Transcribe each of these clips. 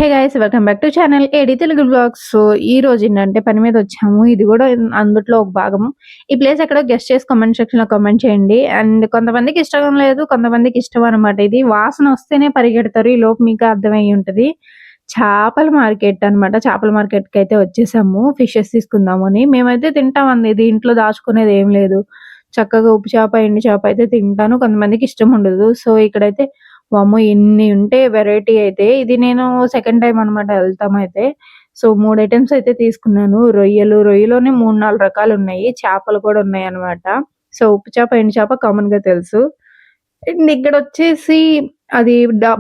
Hey guys welcome back to channel AD Telugu blogs. So ఈ రోజు ఏంటంటే పని మీద వచ్చాము. ఇది కూడా అందుట్లో ఒక భాగము. ఈ ప్లేస్ ఎక్కడో గెస్ట్ చేసి కామెంట్ సెక్షన్ లో కామెంట్ చేయండి. అండ్ కొంతమందికి ఇష్టం లేదు, కొంతమందికి ఇష్టం అనమాట. ఇది వాసన వస్తేనే పరిగెడతారు. ఈ లోపు మీకు అర్థమై ఉంటది. చేపల మార్కెట్ అన్నమాట. చేపల మార్కెట్ కి అయితే వచ్చేసాము ఫిషెస్ తీసుకుందాము అని. మేమైతే తింటామండి, ఇది ఇంట్లో దాచుకునేది ఏం లేదు. చక్కగా ఉప్పు చేప, ఎండు చేప అయితే తింటాను. కొంతమందికి ఇష్టం ఉండదు. సో ఇక్కడైతే వామ్మో! ఎన్ని ఉంటాయి వెరైటీ అయితే. ఇది నేను సెకండ్ టైమ్ అనమాట ఎళ్తామైతే. సో 3 ఐటెమ్స్ అయితే తీసుకున్నాను. రొయ్యలోనే 3, 4 రకాలున్నాయి. చేపలు కూడా ఉన్నాయన్నమాట. సో ఉప్పు చేప, ఎండు చేప కామన్‌గా తెలుసు. అండ్ ఇక్కడొచ్చేసి అది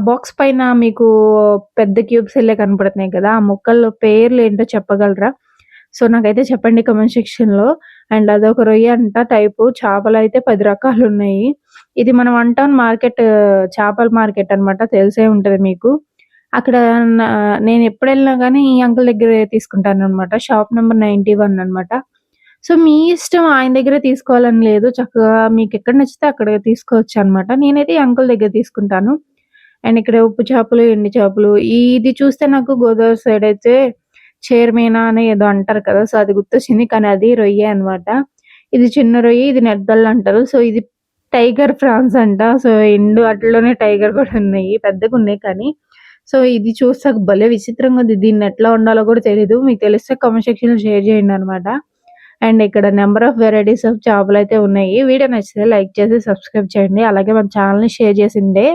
బాక్స్ పైన మీకు పెద్ద క్యూబ్స్ ఎల్లే కనపడుతున్నాయి కదా! ఆ ముక్కల్లో పేర్లేంటో చెప్పగలరా? సో నాకైతే చెప్పండి కామెంట్ సెక్షన్‌లో. అండ్ అదొక రొయ్య అంట టైపు. చేపలైతే 10 రకాలున్నాయి. ఇది మన వన్ టౌన్ మార్కెట్, చేపల మార్కెట్ అన్నమాట. తెలిసే ఉంటది మీకు. అక్కడ నా నేనెప్పుడెళ్ళినా గానీ ఈ అంకుల్ దగ్గరే తీసుకుంటానన్నమాట. షాప్ నంబర్ 91 అన్నమాట. సో మీ ఇష్టం, ఆయన దగ్గరే తీసుకోవాలని లేదు. చక్కగా మీకెక్కడ నచ్చితే అక్కడ తీసుకోవచ్చన్నమాట. నేనైతే ఈ అంకుల్ దగ్గర తీసుకుంటాను. అండ్ ఇక్కడ ఉప్పు చేపలు, ఎండు చేపలు. ఇది చూస్తే నాకు గోదావరి సైడ్ అయితే చేరమీన అని ఏదో అంటారు కదా! సో అది గుర్తొచ్చింది. కానీ అది రొయ్యే అన్నమాట. ఇది చిన్న రొయ్య, ఇది నెత్తళ్ళు అంటారు. సో ఇది టైగర్ ప్రాన్స్ అంట. సో ఎండు ఆటిల్లోనే టైగర్ కూడా ఉన్నాయి. పెద్దగున్నాయి కానీ. సో ఇది చూస్తాక భలే విచిత్రంగా ఉంది. దీన్ని ఎట్లా వండాలో కూడా తెలీదు. మీకు తెలిస్తే కామెంట్ సెక్షన్‌లో షేర్ చేయండన్నమాట. అండ్ ఇక్కడ నంబర్ ఆఫ్ వెరైటీస్ ఆఫ్ చేపలైతే ఉన్నాయి. వీడియో నచ్చితే లైక్ చేసి సబ్స్క్రైబ్ చేయండి. అలాగే మన ఛానెల్‌ని షేర్ చేసిండే